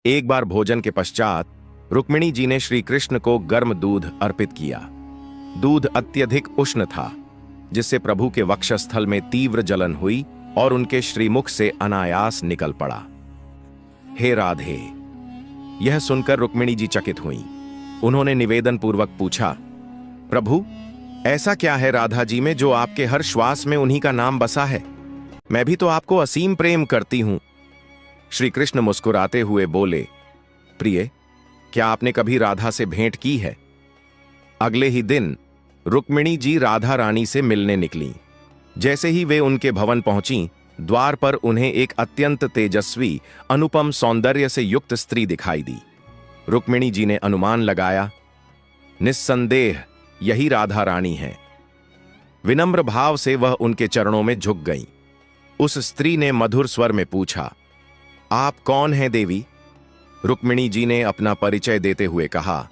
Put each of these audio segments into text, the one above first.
एक बार भोजन के पश्चात रुक्मिणी जी ने श्री कृष्ण को गर्म दूध अर्पित किया। दूध अत्यधिक उष्ण था, जिससे प्रभु के वक्षस्थल में तीव्र जलन हुई और उनके श्रीमुख से अनायास निकल पड़ा। हे राधे! यह सुनकर रुक्मिणी जी चकित हुईं। उन्होंने निवेदन पूर्वक पूछा, प्रभु, ऐसा क्या है राधा जी में जो आपके हर श्वास में उन्हीं का नाम बसा है? मैं भी तो आपको असीम प्रेम करती हूं। श्री कृष्ण मुस्कुराते हुए बोले, प्रिय, क्या आपने कभी राधा से भेंट की है? अगले ही दिन रुक्मिणी जी राधा रानी से मिलने निकलीं। जैसे ही वे उनके भवन पहुंची, द्वार पर उन्हें एक अत्यंत तेजस्वी, अनुपम सौंदर्य से युक्त स्त्री दिखाई दी। रुक्मिणी जी ने अनुमान लगाया, निस्संदेह यही राधा रानी है। विनम्र भाव से वह उनके चरणों में झुक गईं। उस स्त्री ने मधुर स्वर में पूछा, आप कौन हैं देवी? रुक्मिणी जी ने अपना परिचय देते हुए कहा,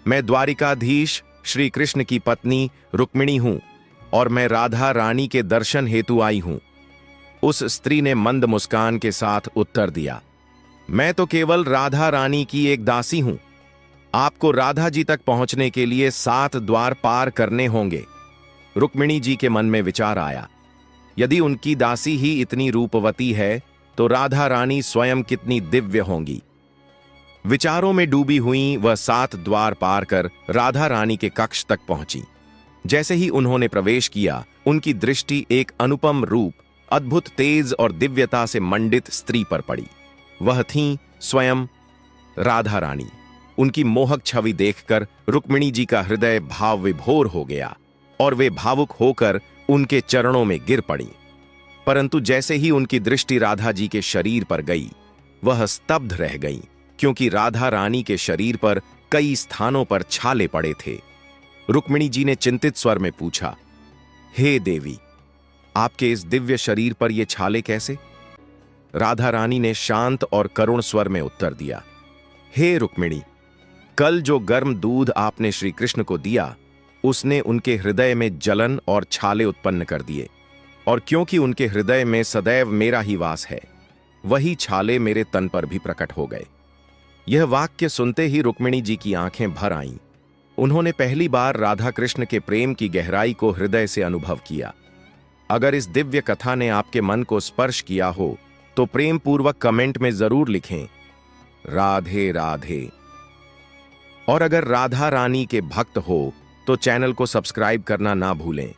मैं द्वारिकाधीश श्री कृष्ण की पत्नी रुक्मिणी हूं और मैं राधा रानी के दर्शन हेतु आई हूं। उस स्त्री ने मंद मुस्कान के साथ उत्तर दिया, मैं तो केवल राधा रानी की एक दासी हूं। आपको राधा जी तक पहुंचने के लिए 7 द्वार पार करने होंगे। रुक्मिणी जी के मन में विचार आया, यदि उनकी दासी ही इतनी रूपवती है तो राधा रानी स्वयं कितनी दिव्य होंगी। विचारों में डूबी हुई वह 7 द्वार पार कर राधा रानी के कक्ष तक पहुंची। जैसे ही उन्होंने प्रवेश किया, उनकी दृष्टि एक अनुपम रूप, अद्भुत तेज और दिव्यता से मंडित स्त्री पर पड़ी। वह थीं स्वयं राधा रानी। उनकी मोहक छवि देखकर रुक्मिणी जी का हृदय भाव विभोर हो गया और वे भावुक होकर उनके चरणों में गिर पड़ी। परंतु जैसे ही उनकी दृष्टि राधा जी के शरीर पर गई, वह स्तब्ध रह गईं, क्योंकि राधा रानी के शरीर पर कई स्थानों पर छाले पड़े थे। रुक्मिणी जी ने चिंतित स्वर में पूछा, हे देवी, आपके इस दिव्य शरीर पर ये छाले कैसे? राधा रानी ने शांत और करुण स्वर में उत्तर दिया, हे रुक्मिणी, कल जो गर्म दूध आपने श्री कृष्ण को दिया, उसने उनके हृदय में जलन और छाले उत्पन्न कर दिए, और क्योंकि उनके हृदय में सदैव मेरा ही वास है, वही छाले मेरे तन पर भी प्रकट हो गए। यह वाक्य सुनते ही रुक्मिणी जी की आंखें भर आईं। उन्होंने पहली बार राधा कृष्ण के प्रेम की गहराई को हृदय से अनुभव किया। अगर इस दिव्य कथा ने आपके मन को स्पर्श किया हो तो प्रेम पूर्वक कमेंट में जरूर लिखें, राधे राधे। और अगर राधा रानी के भक्त हो तो चैनल को सब्सक्राइब करना ना भूलें।